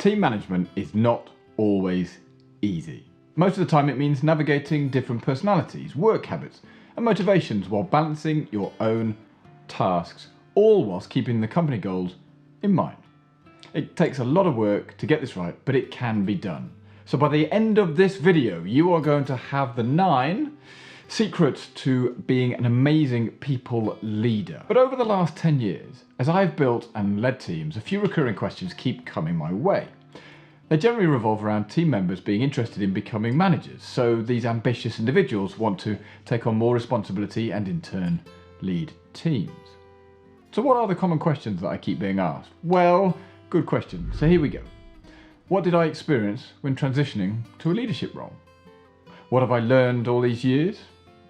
Team management is not always easy. Most of the time it means navigating different personalities, work habits, and motivations while balancing your own tasks, all whilst keeping the company goals in mind. It takes a lot of work to get this right, but it can be done. So by the end of this video, you are going to have the 9 secrets to being an amazing people leader. But over the last 10 years, as I've built and led teams, a few recurring questions keep coming my way. They generally revolve around team members being interested in becoming managers. So these ambitious individuals want to take on more responsibility and in turn lead teams. So what are the common questions that I keep being asked? Well, good question. So here we go. What did I experience when transitioning to a leadership role? What have I learned all these years?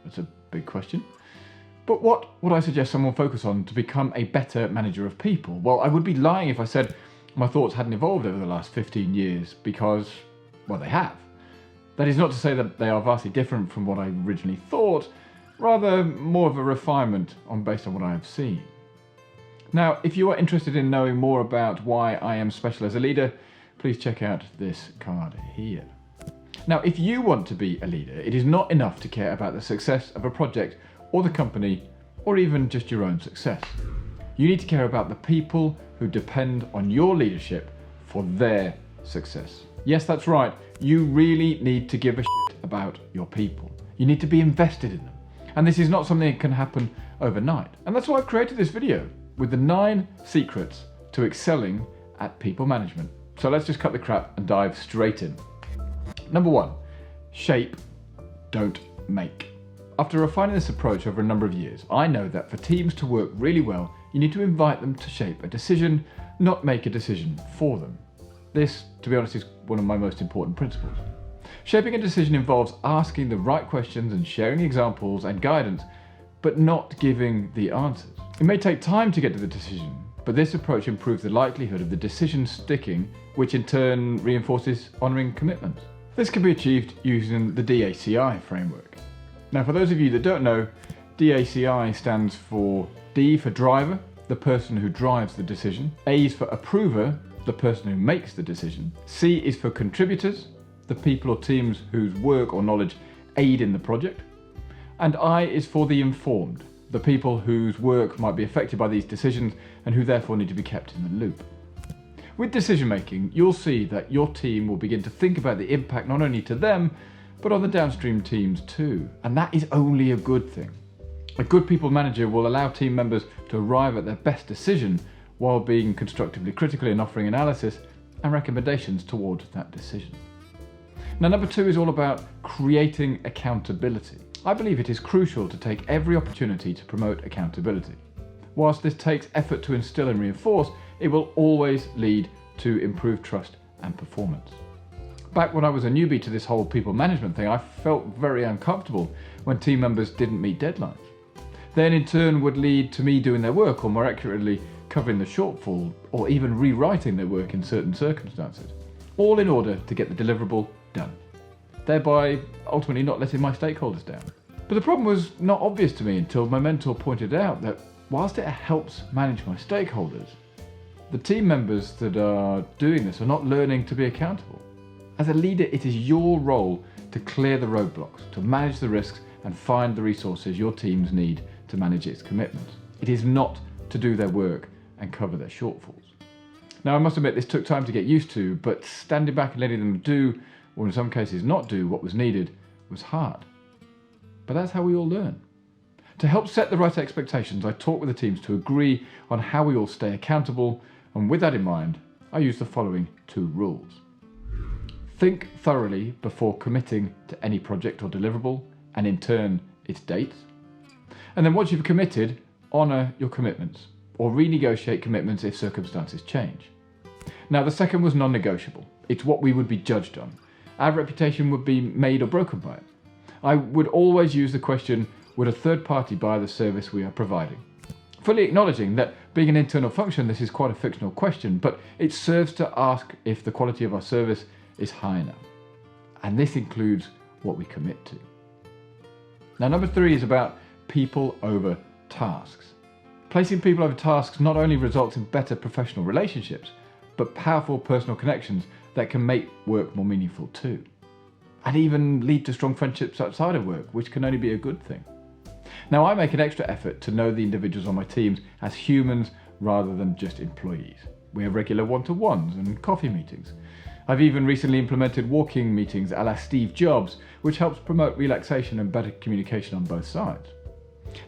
That's a big question. But what would I suggest someone focus on to become a better manager of people? Well, I would be lying if I said my thoughts hadn't evolved over the last 15 years because, well, they have. That is not to say that they are vastly different from what I originally thought, rather more of a refinement based on what I have seen. Now, if you are interested in knowing more about why I am special as a leader, please check out this card here. Now, if you want to be a leader, it is not enough to care about the success of a project or the company, or even just your own success. You need to care about the people who depend on your leadership for their success. Yes, that's right. You really need to give a shit about your people. You need to be invested in them. And this is not something that can happen overnight. And that's why I've created this video with the 9 secrets to excelling at people management. So let's just cut the crap and dive straight in. Number 1, shape, don't make. After refining this approach over a number of years, I know that for teams to work really well, you need to invite them to shape a decision, not make a decision for them. This, to be honest, is one of my most important principles. Shaping a decision involves asking the right questions and sharing examples and guidance, but not giving the answers. It may take time to get to the decision, but this approach improves the likelihood of the decision sticking, which in turn reinforces honouring commitments. This can be achieved using the DACI framework. Now, for those of you that don't know, DACI stands for D for driver, the person who drives the decision. A is for approver, the person who makes the decision. C is for contributors, the people or teams whose work or knowledge aid in the project. And I is for the informed, the people whose work might be affected by these decisions and who therefore need to be kept in the loop. With decision making, you'll see that your team will begin to think about the impact not only to them, but on the downstream teams too. And that is only a good thing. A good people manager will allow team members to arrive at their best decision while being constructively critical and offering analysis and recommendations towards that decision. Now, number 2 is all about creating accountability. I believe it is crucial to take every opportunity to promote accountability. Whilst this takes effort to instill and reinforce, it will always lead to improved trust and performance. Back when I was a newbie to this whole people management thing, I felt very uncomfortable when team members didn't meet deadlines. Then in turn would lead to me doing their work, or more accurately, covering the shortfall, or even rewriting their work in certain circumstances, all in order to get the deliverable done, thereby ultimately not letting my stakeholders down. But the problem was not obvious to me until my mentor pointed out that whilst it helps manage my stakeholders, the team members that are doing this are not learning to be accountable. As a leader, it is your role to clear the roadblocks, to manage the risks and find the resources your teams need to manage its commitments. It is not to do their work and cover their shortfalls. Now, I must admit this took time to get used to, but standing back and letting them do, or in some cases not do, what was needed was hard. But that's how we all learn. To help set the right expectations, I talk with the teams to agree on how we all stay accountable, and with that in mind, I use the following 2 rules. Think thoroughly before committing to any project or deliverable, and in turn, its dates. And then once you've committed, honour your commitments, or renegotiate commitments if circumstances change. Now, the second was non-negotiable. It's what we would be judged on. Our reputation would be made or broken by it. I would always use the question, would a third party buy the service we are providing? Fully acknowledging that being an internal function, this is quite a fictional question, but it serves to ask if the quality of our service is high enough. And this includes what we commit to. Now, number 3 is about people over tasks. Placing people over tasks not only results in better professional relationships, but powerful personal connections that can make work more meaningful too. And even lead to strong friendships outside of work, which can only be a good thing. Now, I make an extra effort to know the individuals on my teams as humans rather than just employees. We have regular one-to-ones and coffee meetings. I've even recently implemented walking meetings a la Steve Jobs, which helps promote relaxation and better communication on both sides.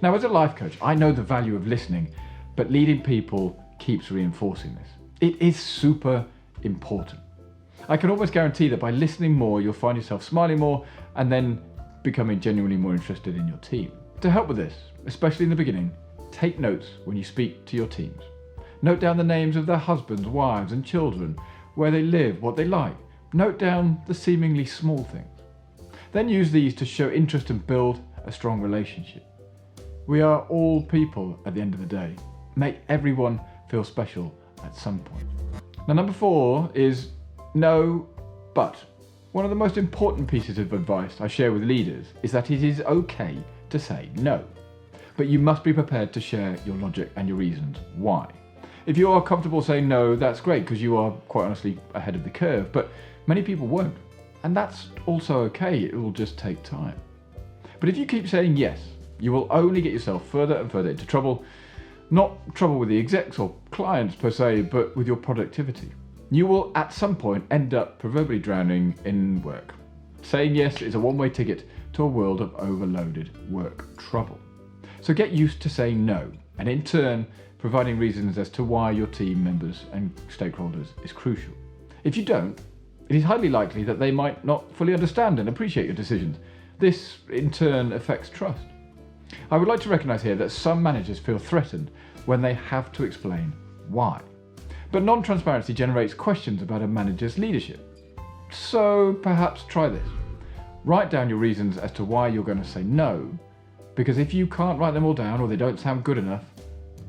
Now, as a life coach, I know the value of listening, but leading people keeps reinforcing this. It is super important. I can almost guarantee that by listening more, you'll find yourself smiling more and then becoming genuinely more interested in your team. To help with this, especially in the beginning, take notes when you speak to your teams. Note down the names of their husbands, wives, and children, where they live, what they like. Note down the seemingly small things. Then use these to show interest and build a strong relationship. We are all people at the end of the day. Make everyone feel special at some point. Now, number 4 is no, but. One of the most important pieces of advice I share with leaders is that it is okay to say no, but you must be prepared to share your logic and your reasons why. If you are comfortable saying no, that's great because you are quite honestly ahead of the curve, but many people won't, and that's also okay. It will just take time. But if you keep saying yes, you will only get yourself further and further into trouble, not trouble with the execs or clients per se, but with your productivity. You will at some point end up proverbially drowning in work. Saying yes is a one-way ticket to a world of overloaded work trouble. So get used to saying no, and in turn, providing reasons as to why your team members and stakeholders is crucial. If you don't, it is highly likely that they might not fully understand and appreciate your decisions. This, in turn, affects trust. I would like to recognise here that some managers feel threatened when they have to explain why. But non-transparency generates questions about a manager's leadership. So perhaps try this. Write down your reasons as to why you're going to say no, because if you can't write them all down or they don't sound good enough,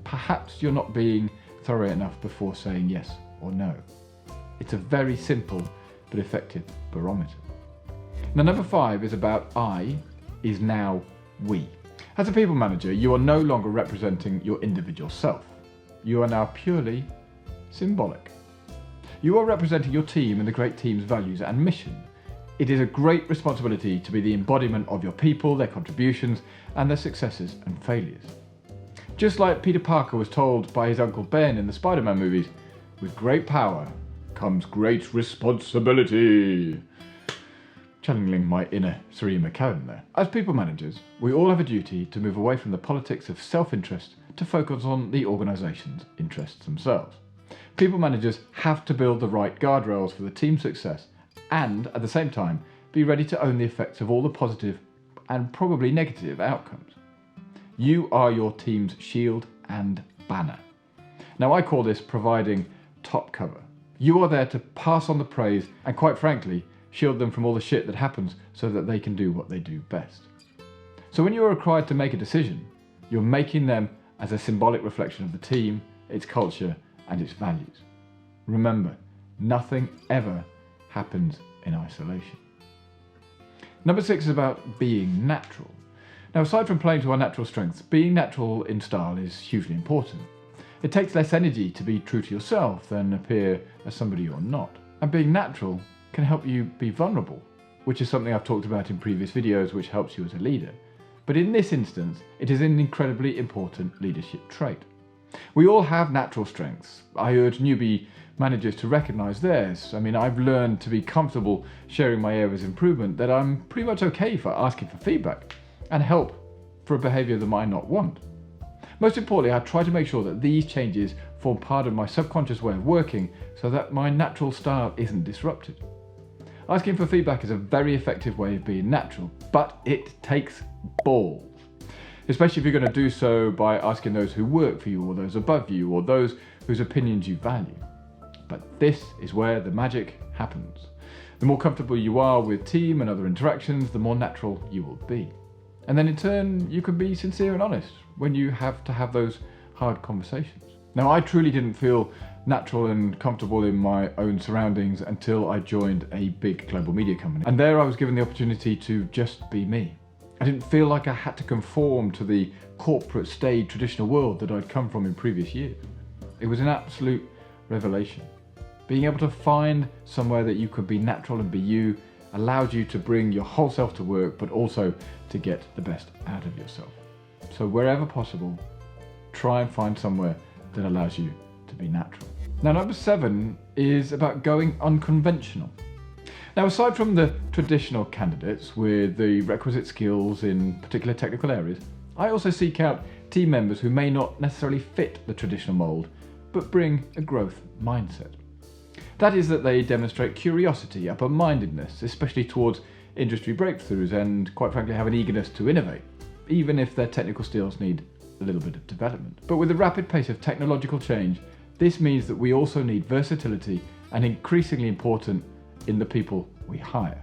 perhaps you're not being thorough enough before saying yes or no. It's a very simple but effective barometer. Now, number 5 is about I is now we. As a people manager, you are no longer representing your individual self. You are now purely symbolic. You are representing your team and the great team's values and mission. It is a great responsibility to be the embodiment of your people, their contributions, and their successes and failures. Just like Peter Parker was told by his Uncle Ben in the Spider-Man movies, with great power comes great responsibility. Channeling my inner Serena McCallum there. As people managers, we all have a duty to move away from the politics of self-interest to focus on the organisation's interests themselves. People managers have to build the right guardrails for the team's success and, at the same time, be ready to own the effects of all the positive and probably negative outcomes. You are your team's shield and banner. Now, I call this providing top cover. You are there to pass on the praise and, quite frankly, shield them from all the shit that happens so that they can do what they do best. So when you are required to make a decision, you're making them as a symbolic reflection of the team, its culture, and its values. Remember, nothing ever happens in isolation. Number 6 is about being natural. Now, aside from playing to our natural strengths, being natural in style is hugely important. It takes less energy to be true to yourself than appear as somebody you're not. And being natural can help you be vulnerable, which is something I've talked about in previous videos, which helps you as a leader. But in this instance, it is an incredibly important leadership trait. We all have natural strengths. I urge newbie managers to recognise theirs. I mean, I've learned to be comfortable sharing my areas of improvement, that I'm pretty much okay for asking for feedback and help for a behaviour that I might not want. Most importantly, I try to make sure that these changes form part of my subconscious way of working so that my natural style isn't disrupted. Asking for feedback is a very effective way of being natural, but it takes balls. Especially if you're going to do so by asking those who work for you or those above you or those whose opinions you value. But this is where the magic happens. The more comfortable you are with team and other interactions, the more natural you will be. And then in turn, you can be sincere and honest when you have to have those hard conversations. Now, I truly didn't feel natural and comfortable in my own surroundings until I joined a big global media company. And there I was given the opportunity to just be me. I didn't feel like I had to conform to the corporate, staid, traditional world that I'd come from in previous years. It was an absolute revelation. Being able to find somewhere that you can be natural and be you allows you to bring your whole self to work, but also to get the best out of yourself. So wherever possible, try and find somewhere that allows you to be natural. Now, number 7 is about going unconventional. Now, aside from the traditional candidates with the requisite skills in particular technical areas, I also seek out team members who may not necessarily fit the traditional mould, but bring a growth mindset. That is that they demonstrate curiosity, open-mindedness, especially towards industry breakthroughs, and quite frankly have an eagerness to innovate, even if their technical skills need a little bit of development. But with the rapid pace of technological change, this means that we also need versatility, and increasingly important in the people we hire.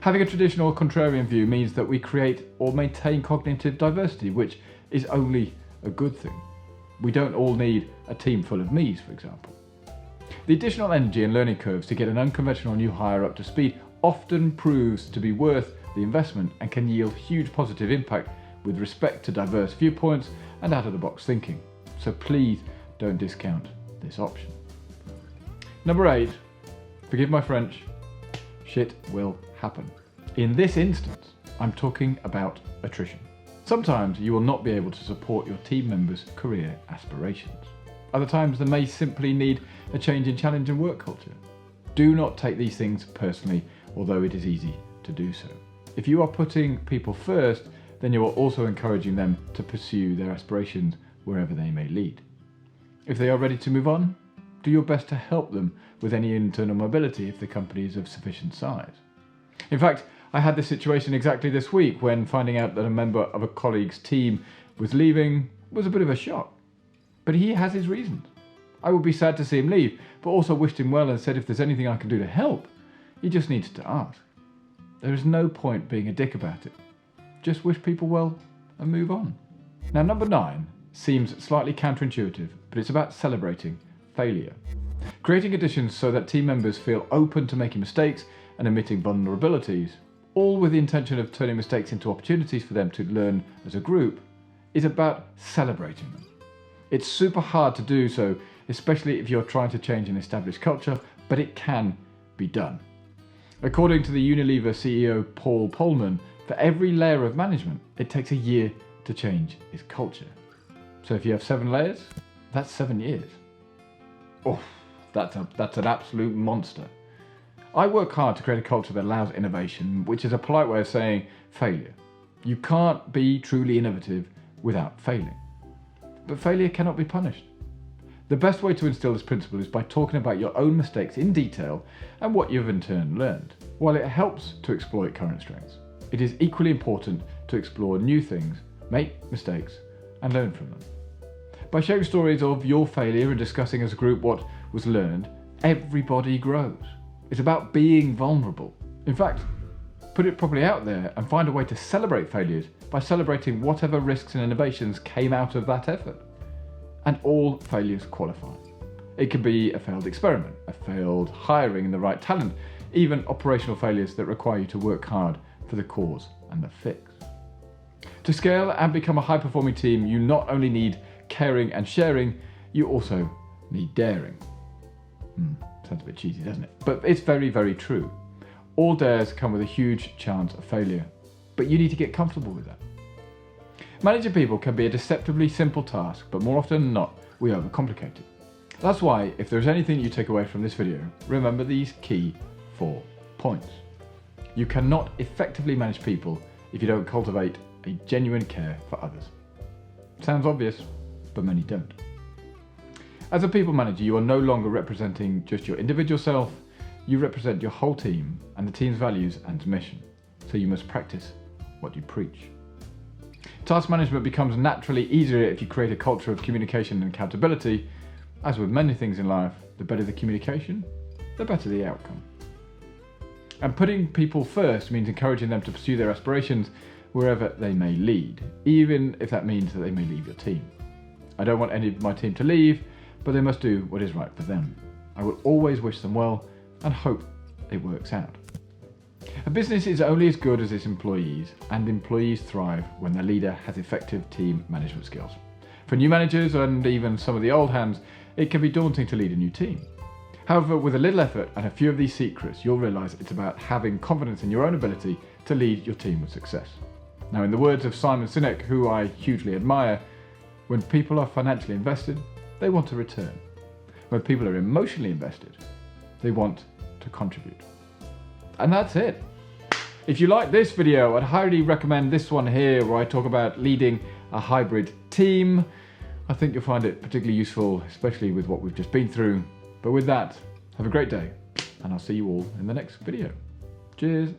Having a traditional contrarian view means that we create or maintain cognitive diversity, which is only a good thing. We don't all need a team full of me's, for example. The additional energy and learning curves to get an unconventional new hire up to speed often proves to be worth the investment and can yield huge positive impact with respect to diverse viewpoints and out-of-the-box thinking. So please don't discount this option. Number 8, forgive my French, shit will happen. In this instance, I'm talking about attrition. Sometimes you will not be able to support your team members' career aspirations. Other times they may simply need a change in challenge and work culture. Do not take these things personally, although it is easy to do so. If you are putting people first, then you are also encouraging them to pursue their aspirations wherever they may lead. If they are ready to move on, do your best to help them with any internal mobility if the company is of sufficient size. In fact, I had this situation exactly this week when finding out that a member of a colleague's team was leaving was a bit of a shock. But he has his reasons. I would be sad to see him leave, but also wished him well and said if there's anything I can do to help, he just needs to ask. There is no point being a dick about it. Just wish people well and move on. Now, number 9 seems slightly counterintuitive, but it's about celebrating failure. Creating conditions so that team members feel open to making mistakes and admitting vulnerabilities, all with the intention of turning mistakes into opportunities for them to learn as a group, is about celebrating them. It's super hard to do so, especially if you're trying to change an established culture, but it can be done. According to the Unilever CEO Paul Polman, for every layer of management, it takes a year to change its culture. So if you have 7 layers, that's 7 years. Oh, that's an absolute monster. I work hard to create a culture that allows innovation, which is a polite way of saying failure. You can't be truly innovative without failing. But failure cannot be punished. The best way to instill this principle is by talking about your own mistakes in detail and what you've in turn learned. While it helps to exploit current strengths, it is equally important to explore new things, make mistakes, and learn from them. By sharing stories of your failure and discussing as a group what was learned, everybody grows. It's about being vulnerable. In fact, put it properly out there and find a way to celebrate failures by celebrating whatever risks and innovations came out of that effort. And all failures qualify. It could be a failed experiment, a failed hiring the right talent, even operational failures that require you to work hard for the cause and the fix. To scale and become a high-performing team, you not only need caring and sharing, you also need daring. Sounds a bit cheesy, doesn't it? But it's very, very true. All dares come with a huge chance of failure, but you need to get comfortable with that. Managing people can be a deceptively simple task, but more often than not, we overcomplicate it. That's why, if there's anything you take away from this video, remember these key 4 points. You cannot effectively manage people if you don't cultivate a genuine care for others. Sounds obvious, but many don't. As a people manager, you are no longer representing just your individual self, you represent your whole team and the team's values and mission. So you must practice what you preach. Task management becomes naturally easier if you create a culture of communication and accountability. As with many things in life, the better the communication, the better the outcome. And putting people first means encouraging them to pursue their aspirations wherever they may lead, even if that means that they may leave your team. I don't want any of my team to leave, but they must do what is right for them. I will always wish them well and hope it works out. A business is only as good as its employees, and employees thrive when their leader has effective team management skills. For new managers and even some of the old hands, it can be daunting to lead a new team. However, with a little effort and a few of these secrets, you'll realise it's about having confidence in your own ability to lead your team with success. Now, in the words of Simon Sinek, who I hugely admire, when people are financially invested, they want a return. When people are emotionally invested, they want to contribute. And that's it. If you like this video, I'd highly recommend this one here where I talk about leading a hybrid team. I think you'll find it particularly useful, especially with what we've just been through. But with that, have a great day, and I'll see you all in the next video. Cheers.